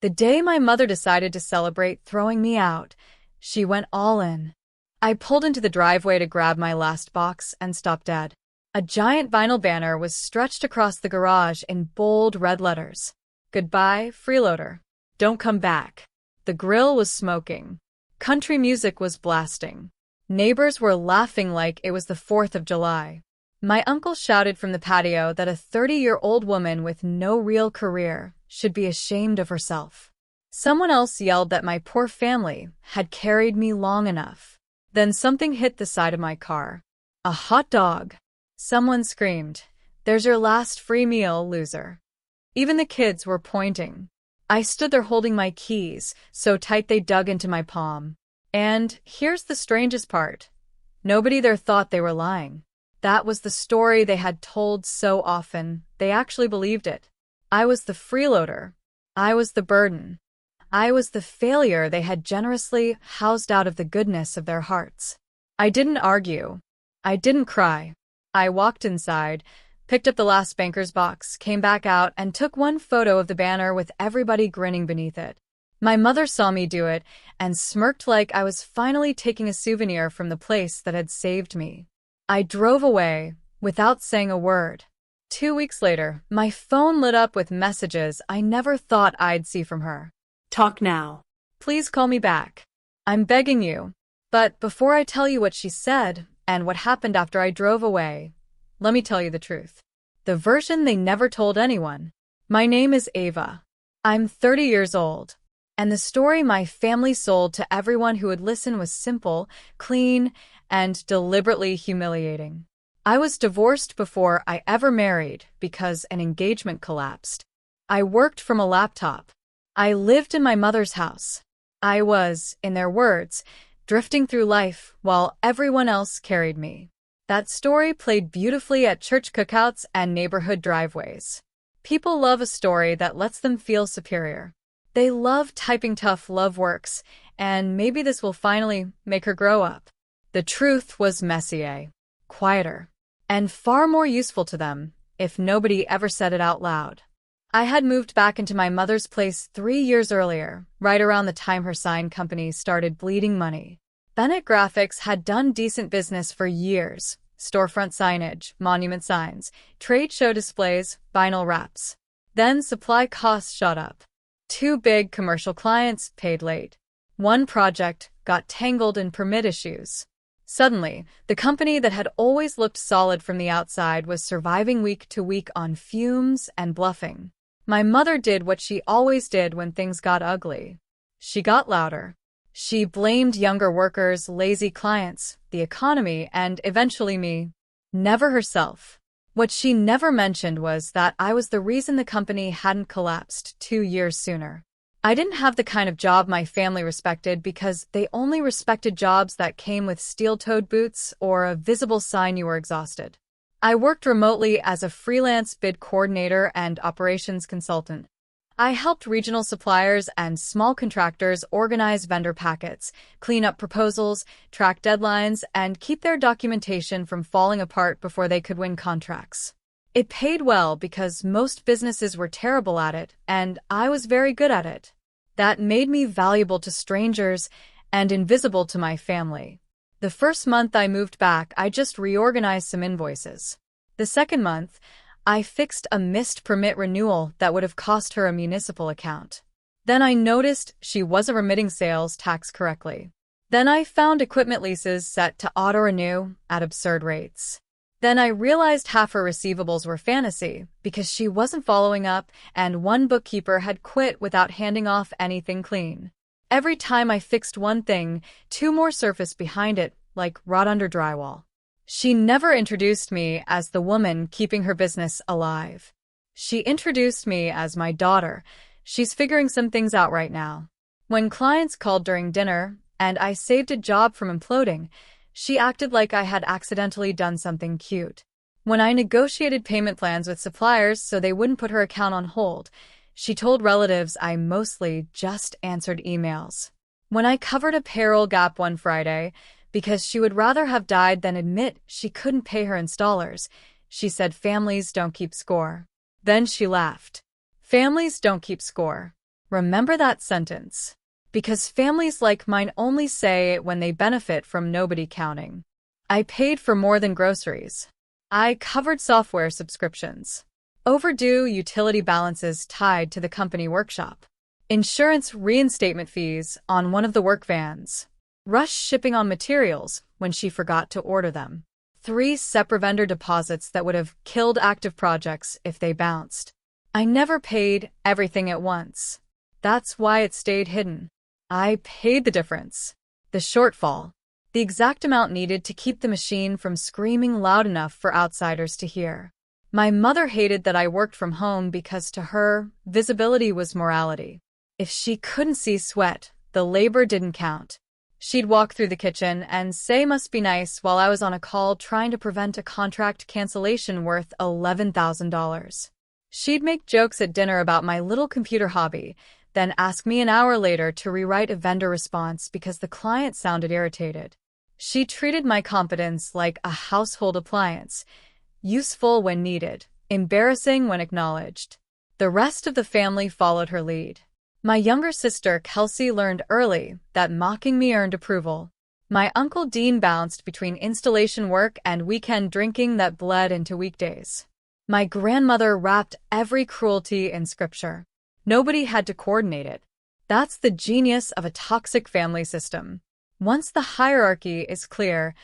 The day my mother decided to celebrate throwing me out, she went all in. I pulled into the driveway to grab my last box and stopped dead. A giant vinyl banner was stretched across the garage in bold red letters. Goodbye, freeloader. Don't come back. The grill was smoking. Country music was blasting. Neighbors were laughing like it was the 4th of July. My uncle shouted from the patio that a 30-year-old woman with no real career should be ashamed of herself. Someone else yelled that my poor family had carried me long enough. Then something hit the side of my car. A hot dog. Someone screamed, "There's your last free meal, loser." Even the kids were pointing. I stood there holding my keys, so tight they dug into my palm. And here's the strangest part. Nobody there thought they were lying. That was the story they had told so often, they actually believed it. I was the freeloader. I was the burden. I was the failure they had generously housed out of the goodness of their hearts. I didn't argue. I didn't cry. I walked inside, picked up the last banker's box, came back out, and took one photo of the banner with everybody grinning beneath it. My mother saw me do it and smirked like I was finally taking a souvenir from the place that had saved me. I drove away without saying a word. 2 weeks later, my phone lit up with messages I never thought I'd see from her. Talk now. Please call me back. I'm begging you. But before I tell you what she said and what happened after I drove away, let me tell you the truth. The version they never told anyone. My name is Ava. I'm 30 years old. And the story my family sold to everyone who would listen was simple, clean, and deliberately humiliating. I was divorced before I ever married because an engagement collapsed. I worked from a laptop. I lived in my mother's house. I was, in their words, drifting through life while everyone else carried me. That story played beautifully at church cookouts and neighborhood driveways. People love a story that lets them feel superior. They love typing tough love works, and maybe this will finally make her grow up. The truth was messier, quieter, and far more useful to them if nobody ever said it out loud. I had moved back into my mother's place 3 years earlier, right around the time her sign company started bleeding money. Bennett Graphics had done decent business for years. Storefront signage, monument signs, trade show displays, vinyl wraps. Then supply costs shot up. 2 big commercial clients paid late. 1 project got tangled in permit issues. Suddenly, the company that had always looked solid from the outside was surviving week to week on fumes and bluffing. My mother did what she always did when things got ugly. She got louder. She blamed younger workers, lazy clients, the economy, and eventually me. Never herself. What she never mentioned was that I was the reason the company hadn't collapsed 2 years sooner. I didn't have the kind of job my family respected because they only respected jobs that came with steel-toed boots or a visible sign you were exhausted. I worked remotely as a freelance bid coordinator and operations consultant. I helped regional suppliers and small contractors organize vendor packets, clean up proposals, track deadlines, and keep their documentation from falling apart before they could win contracts. It paid well because most businesses were terrible at it, and I was very good at it. That made me valuable to strangers and invisible to my family. The first month I moved back, I just reorganized some invoices. The second month, I fixed a missed permit renewal that would have cost her a municipal account. Then I noticed she wasn't remitting sales tax correctly. Then I found equipment leases set to auto-renew at absurd rates. Then I realized half her receivables were fantasy because she wasn't following up, and 1 bookkeeper had quit without handing off anything clean. Every time I fixed one thing, 2 more surfaced behind it, like rot under drywall. She never introduced me as the woman keeping her business alive. She introduced me as my daughter. She's figuring some things out right now. When clients called during dinner, and I saved a job from imploding, she acted like I had accidentally done something cute. When I negotiated payment plans with suppliers so they wouldn't put her account on hold, she told relatives I mostly just answered emails. When I covered a payroll gap one Friday, because she would rather have died than admit she couldn't pay her installers, she said families don't keep score. Then she laughed. Families don't keep score. Remember that sentence. Because families like mine only say it when they benefit from nobody counting. I paid for more than groceries. I covered software subscriptions. Overdue utility balances tied to the company workshop. Insurance reinstatement fees on one of the work vans. Rush shipping on materials when she forgot to order them. 3 separate vendor deposits that would have killed active projects if they bounced. I never paid everything at once. That's why it stayed hidden. I paid the difference. The shortfall. The exact amount needed to keep the machine from screaming loud enough for outsiders to hear. My mother hated that I worked from home because to her, visibility was morality. If she couldn't see sweat, the labor didn't count. She'd walk through the kitchen and say must be nice while I was on a call trying to prevent a contract cancellation worth $11,000. She'd make jokes at dinner about my little computer hobby, then ask me an hour later to rewrite a vendor response because the client sounded irritated. She treated my competence like a household appliance, useful when needed, embarrassing when acknowledged. The rest of the family followed her lead. My younger sister, Kelsey, learned early that mocking me earned approval. My Uncle Dean bounced between installation work and weekend drinking that bled into weekdays. My grandmother wrapped every cruelty in scripture. Nobody had to coordinate it. That's the genius of a toxic family system. Once the hierarchy is clear,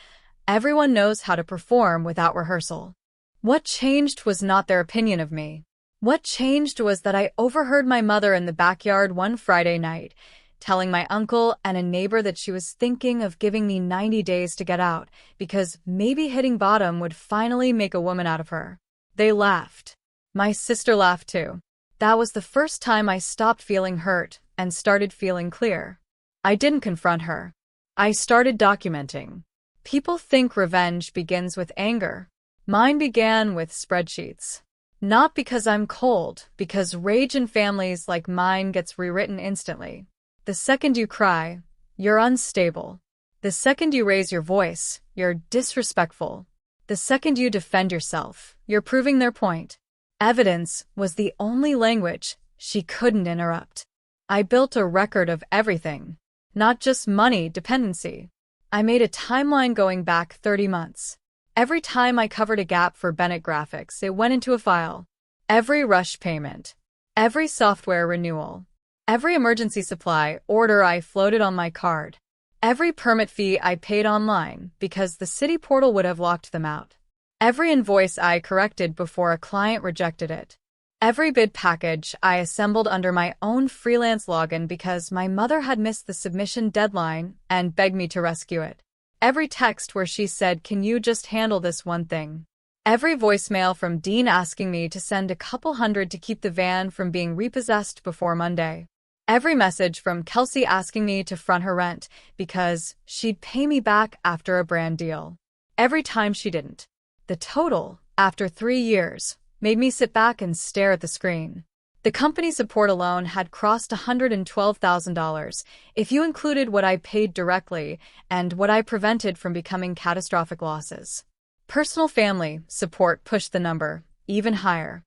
everyone knows how to perform without rehearsal. What changed was not their opinion of me. What changed was that I overheard my mother in the backyard one Friday night, telling my uncle and a neighbor that she was thinking of giving me 90 days to get out, because maybe hitting bottom would finally make a woman out of her. They laughed. My sister laughed too. That was the first time I stopped feeling hurt and started feeling clear. I didn't confront her. I started documenting. People think revenge begins with anger. Mine began with spreadsheets. Not because I'm cold, because rage in families like mine gets rewritten instantly. The second you cry, you're unstable. The second you raise your voice, you're disrespectful. The second you defend yourself, you're proving their point. Evidence was the only language she couldn't interrupt. I built a record of everything, not just money dependency. I made a timeline going back 30 months. Every time I covered a gap for Bennett Graphics, it went into a file. Every rush payment, every software renewal, every emergency supply order I floated on my card, every permit fee I paid online because the city portal would have locked them out, every invoice I corrected before a client rejected it, every bid package I assembled under my own freelance login because my mother had missed the submission deadline and begged me to rescue it. Every text where she said, "Can you just handle this one thing?" Every voicemail from Dean asking me to send a couple hundred to keep the van from being repossessed before Monday. Every message from Kelsey asking me to front her rent because she'd pay me back after a brand deal. Every time she didn't. The total, after 3 years, made me sit back and stare at the screen. The company support alone had crossed $112,000 if you included what I paid directly and what I prevented from becoming catastrophic losses. Personal family support pushed the number even higher.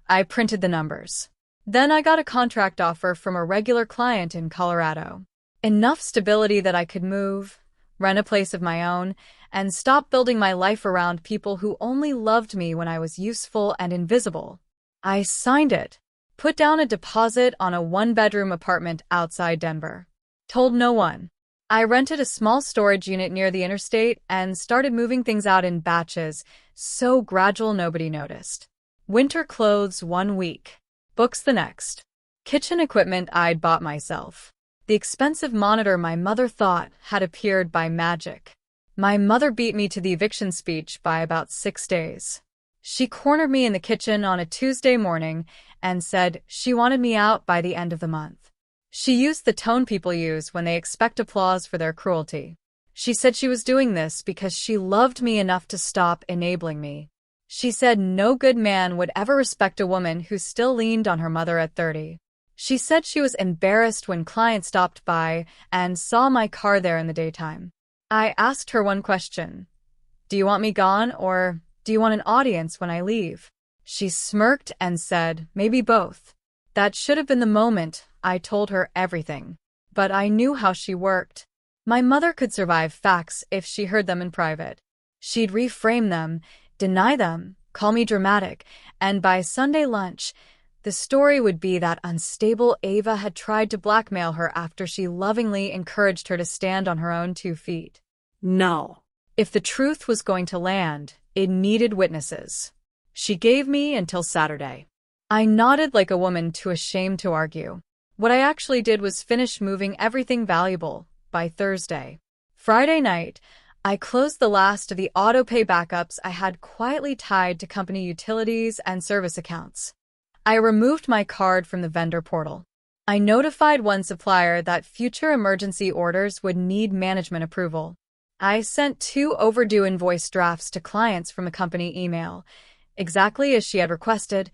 I printed the numbers. Then I got a contract offer from a regular client in Colorado. Enough stability that I could move, rent a place of my own, and stop building my life around people who only loved me when I was useful and invisible. I signed it. Put down a deposit on a 1-bedroom apartment outside Denver. Told no one. I rented a small storage unit near the interstate and started moving things out in batches, so gradual nobody noticed. Winter clothes 1 week. Books the next. Kitchen equipment I'd bought myself. The expensive monitor my mother thought had appeared by magic. My mother beat me to the eviction speech by about 6 days. She cornered me in the kitchen on a Tuesday morning and said she wanted me out by the end of the month. She used the tone people use when they expect applause for their cruelty. She said she was doing this because she loved me enough to stop enabling me. She said no good man would ever respect a woman who still leaned on her mother at 30. She said she was embarrassed when clients stopped by and saw my car there in the daytime. I asked her one question. Do you want me gone, or do you want an audience when I leave? She smirked and said, maybe both. That should have been the moment I told her everything. But I knew how she worked. My mother could survive facts if she heard them in private. She'd reframe them, deny them, call me dramatic, and by Sunday lunch, the story would be that unstable Ava had tried to blackmail her after she lovingly encouraged her to stand on her own 2 feet. No. If the truth was going to land, it needed witnesses. She gave me until Saturday. I nodded like a woman too ashamed to argue. What I actually did was finish moving everything valuable by Thursday. Friday night, I closed the last of the autopay backups I had quietly tied to company utilities and service accounts. I removed my card from the vendor portal. I notified one supplier that future emergency orders would need management approval. I sent 2 overdue invoice drafts to clients from a company email, exactly as she had requested,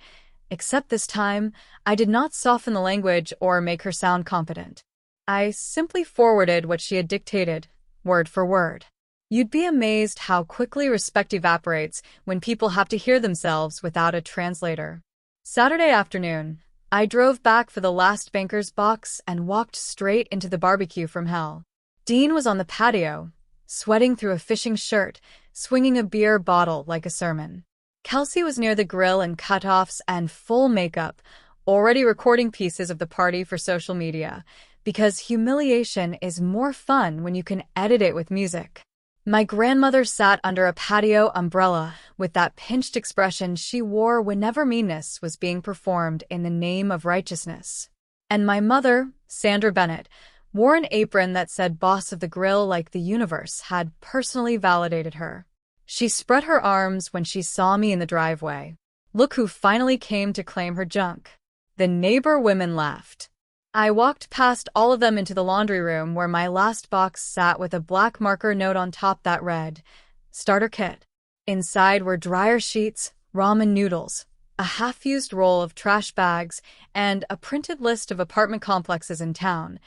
except this time, I did not soften the language or make her sound competent. I simply forwarded what she had dictated, word for word. You'd be amazed how quickly respect evaporates when people have to hear themselves without a translator. Saturday afternoon, I drove back for the last banker's box and walked straight into the barbecue from hell. Dean was on the patio, sweating through a fishing shirt, swinging a beer bottle like a sermon. Kelsey was near the grill in cutoffs and full makeup, already recording pieces of the party for social media, because humiliation is more fun when you can edit it with music. My grandmother sat under a patio umbrella with that pinched expression she wore whenever meanness was being performed in the name of righteousness. And my mother, Sandra Bennett, wore an apron that said boss of the grill like the universe had personally validated her. She spread her arms when she saw me in the driveway. Look who finally came to claim her junk. The neighbor women laughed. I walked past all of them into the laundry room where my last box sat with a black marker note on top that read, Starter Kit. Inside were dryer sheets, ramen noodles, a half-used roll of trash bags, and a printed list of apartment complexes in town,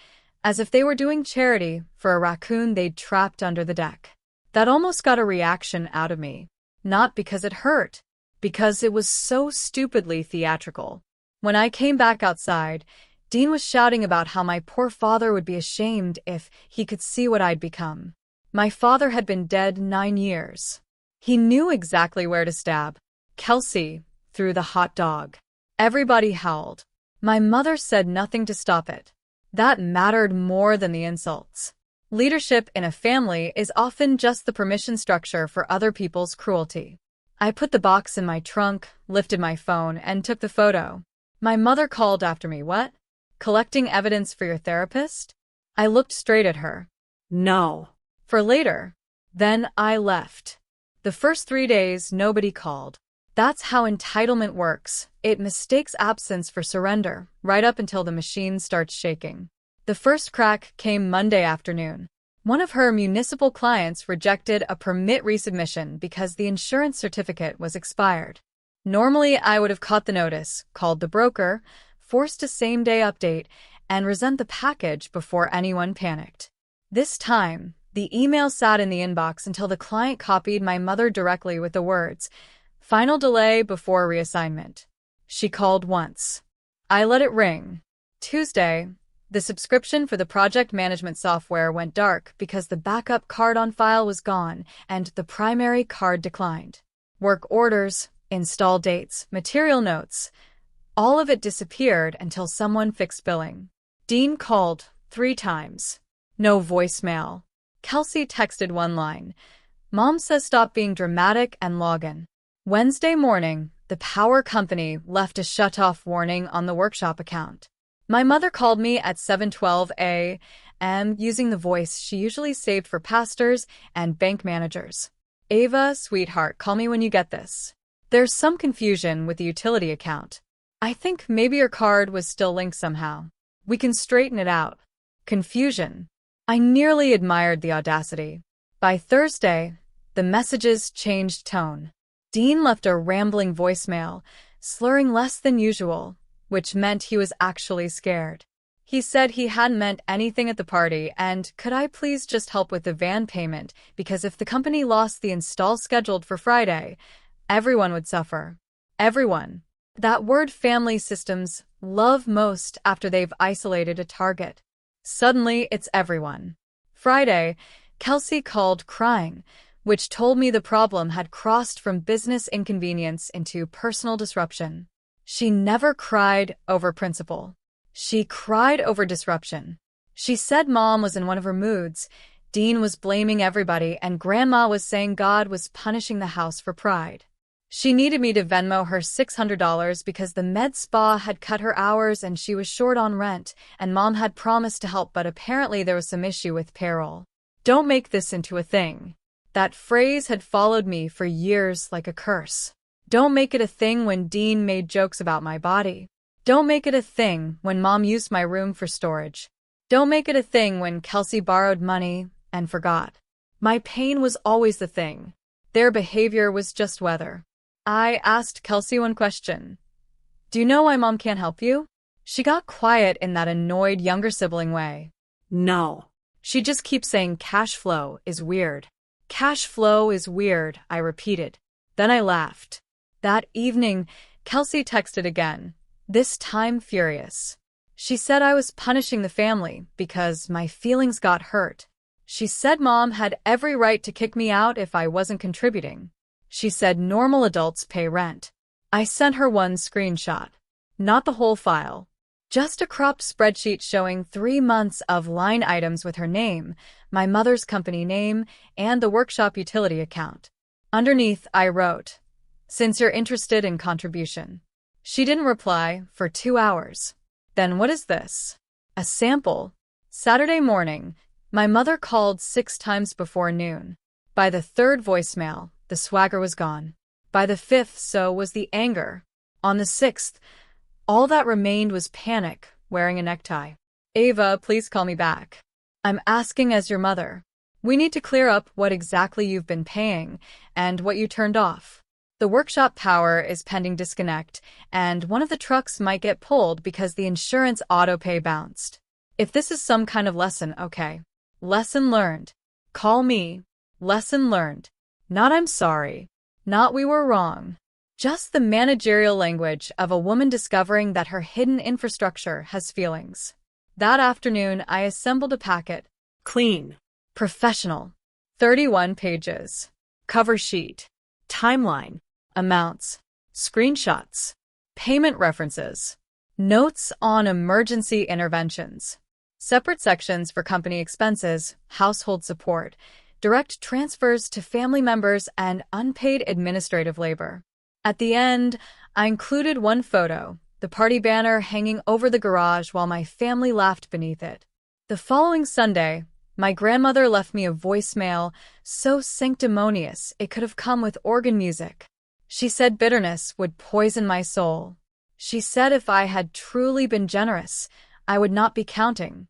as if they were doing charity for a raccoon they'd trapped under the deck. That almost got a reaction out of me. Not because it hurt, because it was so stupidly theatrical. When I came back outside, Dean was shouting about how my poor father would be ashamed if he could see what I'd become. My father had been dead 9 years. He knew exactly where to stab. Kelsey threw the hot dog. Everybody howled. My mother said nothing to stop it. That mattered more than the insults. Leadership in a family is often just the permission structure for other people's cruelty. I put the box in my trunk, lifted my phone, and took the photo. My mother called after me. What? Collecting evidence for your therapist? I looked straight at her. No. For later. Then I left. The first 3 days, nobody called. That's how entitlement works. It mistakes absence for surrender, right up until the machine starts shaking. The first crack came Monday afternoon. One of her municipal clients rejected a permit resubmission because the insurance certificate was expired. Normally, I would have caught the notice, called the broker, forced a same-day update, and resent the package before anyone panicked. This time, the email sat in the inbox until the client copied my mother directly with the words, "Final delay before reassignment." She called once. I let it ring. Tuesday, the subscription for the project management software went dark because the backup card on file was gone and the primary card declined. Work orders, install dates, material notes, all of it disappeared until someone fixed billing. Dean called 3 times. No voicemail. Kelsey texted one line. Mom says stop being dramatic and log in. Wednesday morning, the power company left a shut-off warning on the workshop account. My mother called me at 7:12 a.m. using the voice she usually saved for pastors and bank managers. Ava, sweetheart, call me when you get this. There's some confusion with the utility account. I think maybe your card was still linked somehow. We can straighten it out. Confusion. I nearly admired the audacity. By Thursday, the messages changed tone. Dean left a rambling voicemail, slurring less than usual, which meant he was actually scared. He said he hadn't meant anything at the party and could I please just help with the van payment because if the company lost the install scheduled for Friday, everyone would suffer. Everyone. That word family systems love most after they've isolated a target. Suddenly, it's everyone. Friday, Kelsey called crying, which told me the problem had crossed from business inconvenience into personal disruption. She never cried over principle. She cried over disruption. She said Mom was in one of her moods, Dean was blaming everybody, and Grandma was saying God was punishing the house for pride. She needed me to Venmo her $600 because the med spa had cut her hours and she was short on rent, and Mom had promised to help, but apparently there was some issue with payroll. Don't make this into a thing. That phrase had followed me for years like a curse. Don't make it a thing when Dean made jokes about my body. Don't make it a thing when Mom used my room for storage. Don't make it a thing when Kelsey borrowed money and forgot. My pain was always the thing. Their behavior was just weather. I asked Kelsey one question. Do you know why Mom can't help you? She got quiet in that annoyed younger sibling way. No. She just keeps saying cash flow is weird. Cash flow is weird, I repeated. Then I laughed. That evening, Kelsey texted again, this time furious. She said I was punishing the family because my feelings got hurt. She said Mom had every right to kick me out if I wasn't contributing. She said normal adults pay rent. I sent her one screenshot. Not the whole file. Just a cropped spreadsheet showing 3 months of line items with her name, my mother's company name, and the workshop utility account. Underneath, I wrote, since you're interested in contribution. She didn't reply for 2 hours. Then what is this? A sample. Saturday morning, my mother called 6 times before noon. By the 3rd voicemail, the swagger was gone. By the 5th, so was the anger. On the 6th, all that remained was panic, wearing a necktie. Ava, please call me back. I'm asking as your mother. We need to clear up what exactly you've been paying and what you turned off. The workshop power is pending disconnect, and one of the trucks might get pulled because the insurance autopay bounced. If this is some kind of lesson, okay. Lesson learned. Call me. Lesson learned. Not I'm sorry. Not we were wrong. Just the managerial language of a woman discovering that her hidden infrastructure has feelings. That afternoon, I assembled a packet. Clean. Professional. 31 pages. Cover sheet. Timeline. Amounts. Screenshots. Payment references. Notes on emergency interventions. Separate sections for company expenses, household support, direct transfers to family members, and unpaid administrative labor. At the end, I included one photo, the party banner hanging over the garage while my family laughed beneath it. The following Sunday, my grandmother left me a voicemail so sanctimonious it could have come with organ music. She said bitterness would poison my soul. She said if I had truly been generous, I would not be counting.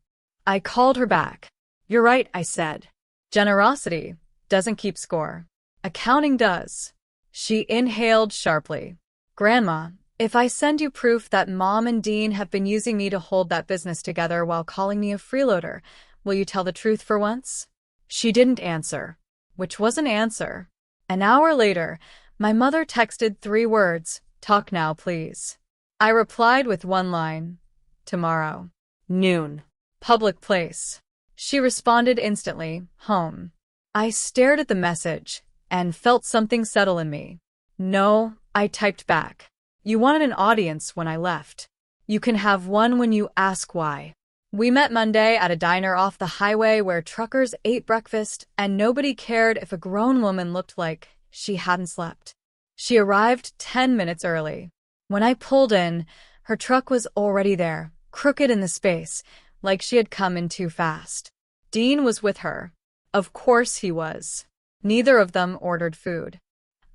I called her back. You're right, I said. Generosity doesn't keep score. Accounting does. She inhaled sharply. Grandma, if I send you proof that Mom and Dean have been using me to hold that business together while calling me a freeloader, will you tell the truth for once? She didn't answer, which was an answer. An hour later, my mother texted 3 words, talk now, please. I replied with 1 line, tomorrow. Noon. Public place. She responded instantly, home. I stared at the message and felt something settle in me. No, I typed back. You wanted an audience when I left. You can have one when you ask why. We met Monday at a diner off the highway where truckers ate breakfast and nobody cared if a grown woman looked like she hadn't slept. She arrived 10 minutes early. When I pulled in, her truck was already there, crooked in the space, like she had come in too fast. Dean was with her. Of course he was. Neither of them ordered food.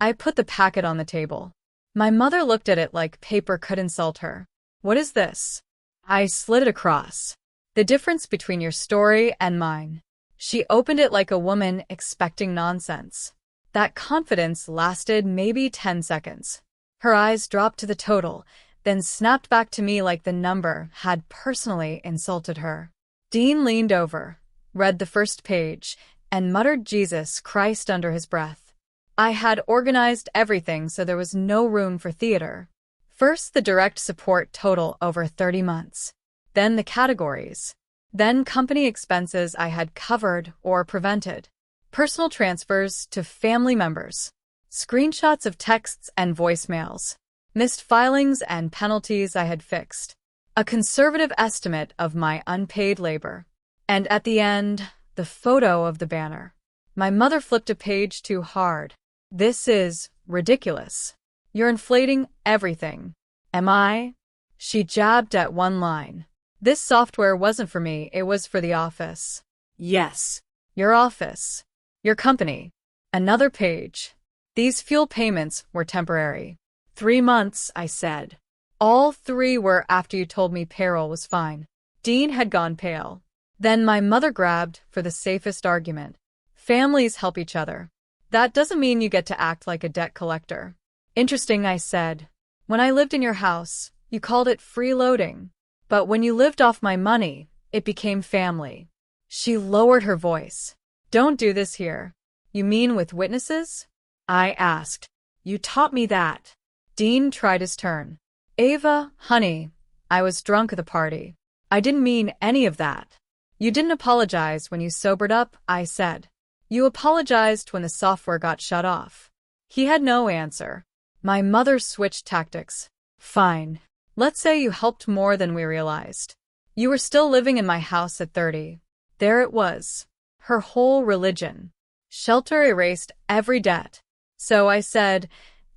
I put the packet on the table. My mother looked at it like paper could insult her. What is this? I slid it across. The difference between your story and mine. She opened it like a woman expecting nonsense. That confidence lasted maybe 10 seconds. Her eyes dropped to the total, then snapped back to me like the number had personally insulted her. Dean leaned over, read the first page, and muttered Jesus Christ under his breath. I had organized everything so there was no room for theater. First, the direct support total over 30 months. Then the categories. Then company expenses I had covered or prevented. Personal transfers to family members. Screenshots of texts and voicemails. Missed filings and penalties I had fixed. A conservative estimate of my unpaid labor. And at the end, the photo of the banner. My mother flipped a page too hard. This is ridiculous. You're inflating everything. Am I? She jabbed at one line. This software wasn't for me, it was for the office. Yes. Your office. Your company. Another page. These fuel payments were temporary. 3 months, I said. All 3 were after you told me payroll was fine. Dean had gone pale. Then my mother grabbed for the safest argument. Families help each other. That doesn't mean you get to act like a debt collector. Interesting, I said. When I lived in your house, you called it freeloading. But when you lived off my money, it became family. She lowered her voice. Don't do this here. You mean with witnesses? I asked. You taught me that. Dean tried his turn. Ava, honey, I was drunk at the party. I didn't mean any of that. You didn't apologize when you sobered up, I said. You apologized when the software got shut off. He had no answer. My mother switched tactics. Fine. Let's say you helped more than we realized. You were still living in my house at 30. There it was. Her whole religion. Shelter erased every debt. So I said,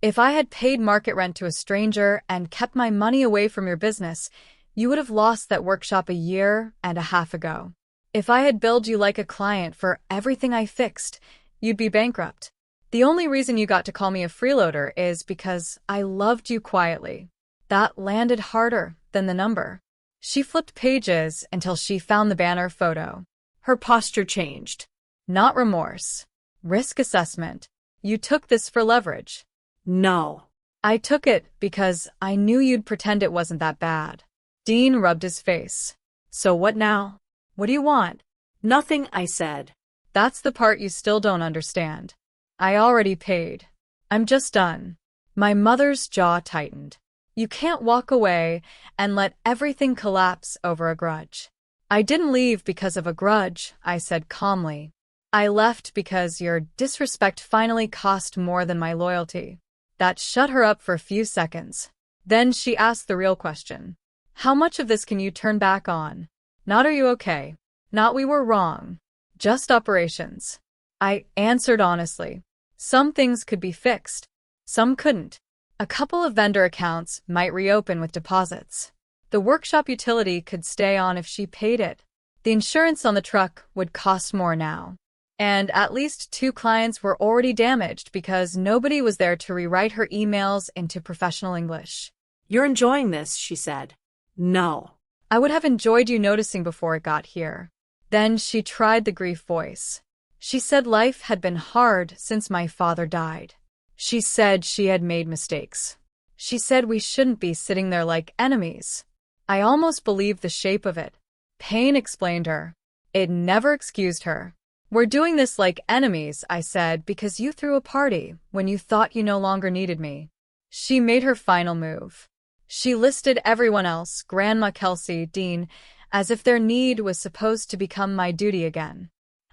if I had paid market rent to a stranger and kept my money away from your business, you would have lost that workshop a year and a half ago. If I had billed you like a client for everything I fixed, you'd be bankrupt. The only reason you got to call me a freeloader is because I loved you quietly. That landed harder than the number. She flipped pages until she found the banner photo. Her posture changed. Not remorse. Risk assessment. You took this for leverage. No. I took it because I knew you'd pretend it wasn't that bad. Dean rubbed his face. So what now? What do you want? Nothing, I said. That's the part you still don't understand. I already paid. I'm just done. My mother's jaw tightened. You can't walk away and let everything collapse over a grudge. I didn't leave because of a grudge, I said calmly. I left because your disrespect finally cost more than my loyalty. That shut her up for a few seconds. Then she asked the real question. How much of this can you turn back on? Not are you okay? Not we were wrong. Just operations. I answered honestly. Some things could be fixed. Some couldn't. A couple of vendor accounts might reopen with deposits. The workshop utility could stay on if she paid it. The insurance on the truck would cost more now. And at least 2 clients were already damaged because nobody was there to rewrite her emails into professional English. You're enjoying this, she said. No. I would have enjoyed you noticing before it got here. Then she tried the grief voice. She said life had been hard since my father died. She said she had made mistakes. She said we shouldn't be sitting there like enemies. I almost believed the shape of it. Pain explained her. It never excused her. We're doing this like enemies, I said, because you threw a party when you thought you no longer needed me. She made her final move. She listed everyone else, Grandma Kelsey, Dean, as if their need was supposed to become my duty again.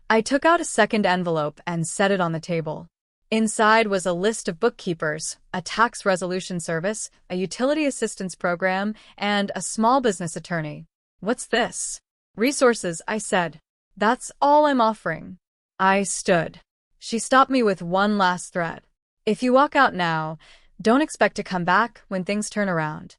I took out a second envelope and set it on the table. Inside was a list of bookkeepers, a tax resolution service, a utility assistance program, and a small business attorney. What's this? Resources, I said. That's all I'm offering. I stood. She stopped me with one last threat. If you walk out now, don't expect to come back when things turn around.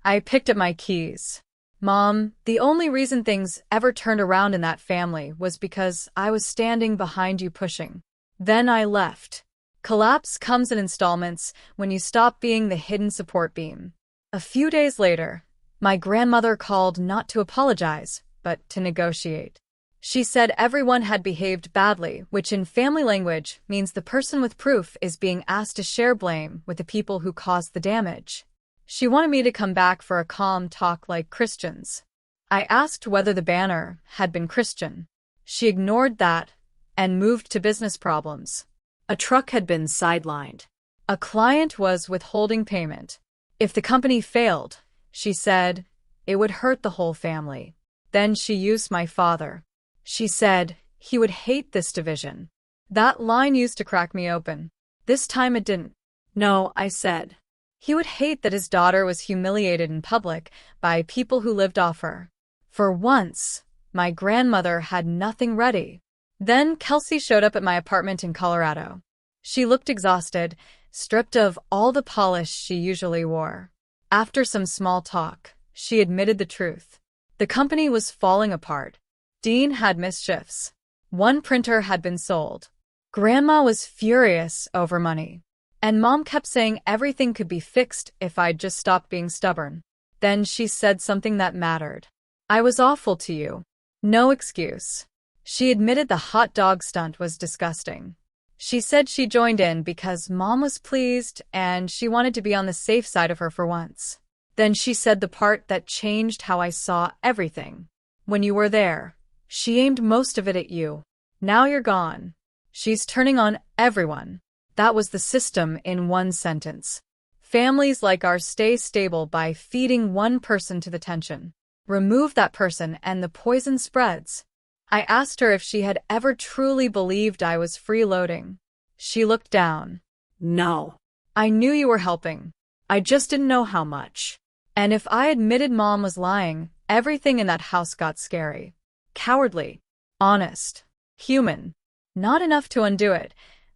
I picked up my keys. Mom, the only reason things ever turned around in that family was because I was standing behind you pushing. Then I left. Collapse comes in installments when you stop being the hidden support beam. A few days later, my grandmother called not to apologize, but to negotiate. She said everyone had behaved badly, which in family language means the person with proof is being asked to share blame with the people who caused the damage. She wanted me to come back for a calm talk like Christians. I asked whether the banner had been Christian. She ignored that and moved to business problems. A truck had been sidelined. A client was withholding payment. If the company failed, she said, it would hurt the whole family. Then she used my father. She said he would hate this division. That line used to crack me open. This time it didn't. No, I said. He would hate that his daughter was humiliated in public by people who lived off her. For once, my grandmother had nothing ready. Then Kelsey showed up at my apartment in Colorado. She looked exhausted, stripped of all the polish she usually wore. After some small talk, she admitted the truth. The company was falling apart. Dean had missed shifts. One printer had been sold. Grandma was furious over money. And Mom kept saying everything could be fixed if I'd just stopped being stubborn. Then she said something that mattered. I was awful to you. No excuse. She admitted the hot dog stunt was disgusting. She said she joined in because Mom was pleased and she wanted to be on the safe side of her for once. Then she said the part that changed how I saw everything. When you were there, she aimed most of it at you. Now you're gone. She's turning on everyone. That was the system in one sentence. Families like ours stay stable by feeding one person to the tension. Remove that person and the poison spreads. I asked her if she had ever truly believed I was freeloading. She looked down. No. I knew you were helping. I just didn't know how much. And if I admitted Mom was lying, everything in that house got scary. Cowardly. Honest. Human. Not enough to undo it,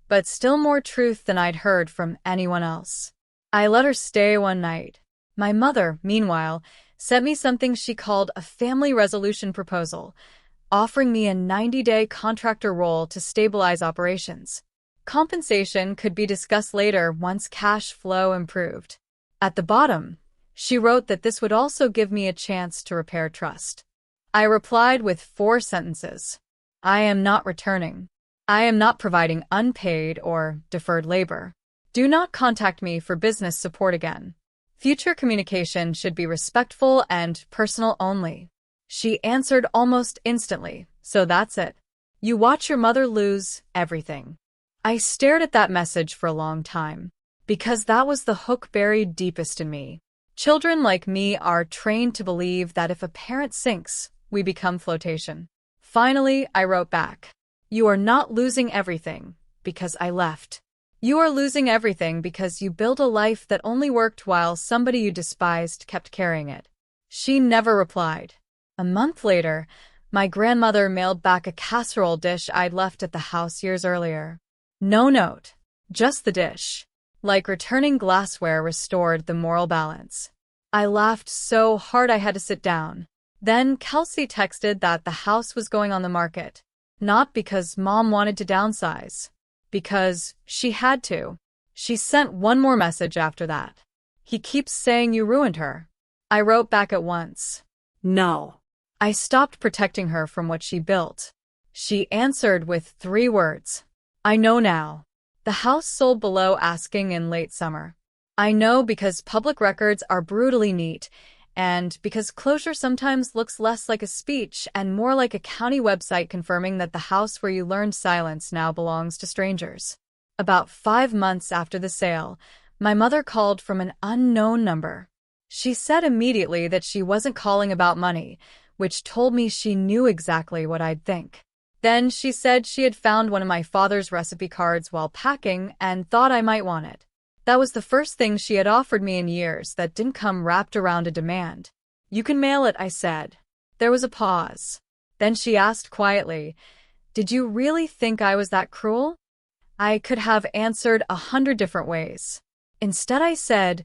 but still more truth than I'd heard from anyone else. I let her stay one night. My mother, meanwhile, sent me something she called a family resolution proposal, offering me a 90-day contractor role to stabilize operations. Compensation could be discussed later once cash flow improved. At the bottom, she wrote that this would also give me a chance to repair trust. I replied with 4 sentences. I am not returning. I am not providing unpaid or deferred labor. Do not contact me for business support again. Future communication should be respectful and personal only. She answered almost instantly, so that's it. You watch your mother lose everything. I stared at that message for a long time, because that was the hook buried deepest in me. Children like me are trained to believe that if a parent sinks, we become flotation. Finally, I wrote back. You are not losing everything, because I left. You are losing everything because you built a life that only worked while somebody you despised kept carrying it. She never replied. A month later, my grandmother mailed back a casserole dish I'd left at the house years earlier. No note, just the dish. Like returning glassware restored the moral balance. I laughed so hard I had to sit down. Then Kelsey texted that the house was going on the market. Not because Mom wanted to downsize. Because she had to. She sent one more message after that. He keeps saying you ruined her. I wrote back at once. No. I stopped protecting her from what she built. She answered with 3 words. I know now. The house sold below asking in late summer. I know because public records are brutally neat, and because closure sometimes looks less like a speech and more like a county website confirming that the house where you learned silence now belongs to strangers. About 5 months after the sale, my mother called from an unknown number. She said immediately that she wasn't calling about money, which told me she knew exactly what I'd think. Then she said she had found one of my father's recipe cards while packing and thought I might want it. That was the first thing she had offered me in years that didn't come wrapped around a demand. You can mail it, I said. There was a pause. Then she asked quietly, did you really think I was that cruel? I could have answered 100 different ways. Instead I said,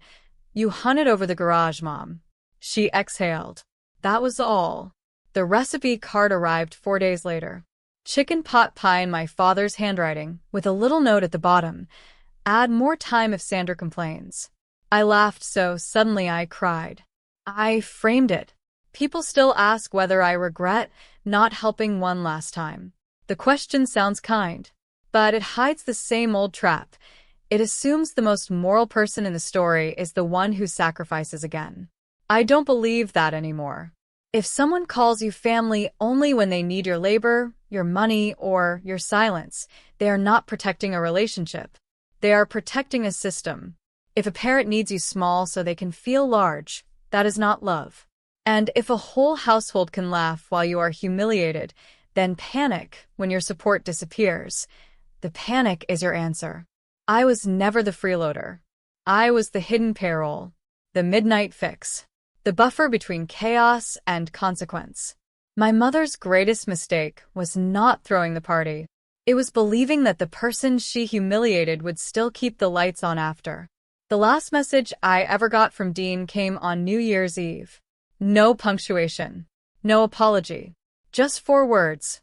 you hunted over the garage, Mom. She exhaled. That was all. The recipe card arrived 4 days later. Chicken pot pie in my father's handwriting, with a little note at the bottom. Add more time if Sandra complains. I laughed so suddenly I cried. I framed it. People still ask whether I regret not helping one last time. The question sounds kind, but it hides the same old trap. It assumes the most moral person in the story is the one who sacrifices again. I don't believe that anymore. If someone calls you family only when they need your labor, your money, or your silence, they are not protecting a relationship. They are protecting a system. If a parent needs you small so they can feel large, that is not love. And if a whole household can laugh while you are humiliated, then panic when your support disappears. The panic is your answer. I was never the freeloader. I was the hidden payroll, the midnight fix, the buffer between chaos and consequence. My mother's greatest mistake was not throwing the party. It was believing that the person she humiliated would still keep the lights on after. The last message I ever got from Dean came on New Year's Eve. No punctuation. No apology. Just 4 words.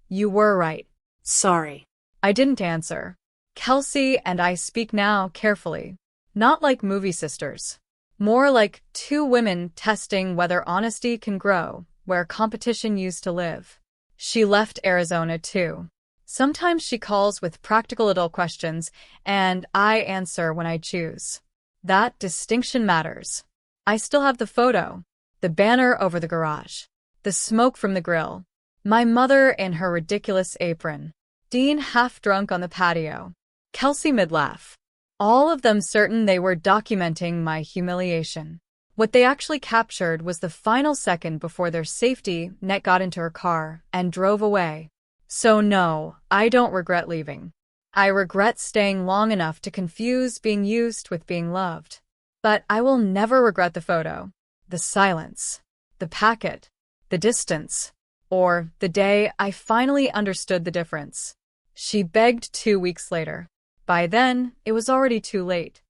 You were right. Sorry. I didn't answer. Kelsey and I speak now carefully. Not like movie sisters. More like 2 women testing whether honesty can grow where competition used to live. She left Arizona too. Sometimes she calls with practical adult questions, and I answer when I choose. That distinction matters. I still have the photo, the banner over the garage, the smoke from the grill, my mother in her ridiculous apron, Dean half drunk on the patio, Kelsey mid-laugh. All of them certain they were documenting my humiliation. What they actually captured was the final second before their safety net got into her car and drove away. So no, I don't regret leaving. I regret staying long enough to confuse being used with being loved. But I will never regret the photo, the silence, the packet, the distance, or the day I finally understood the difference. She begged 2 weeks later. By then, it was already too late.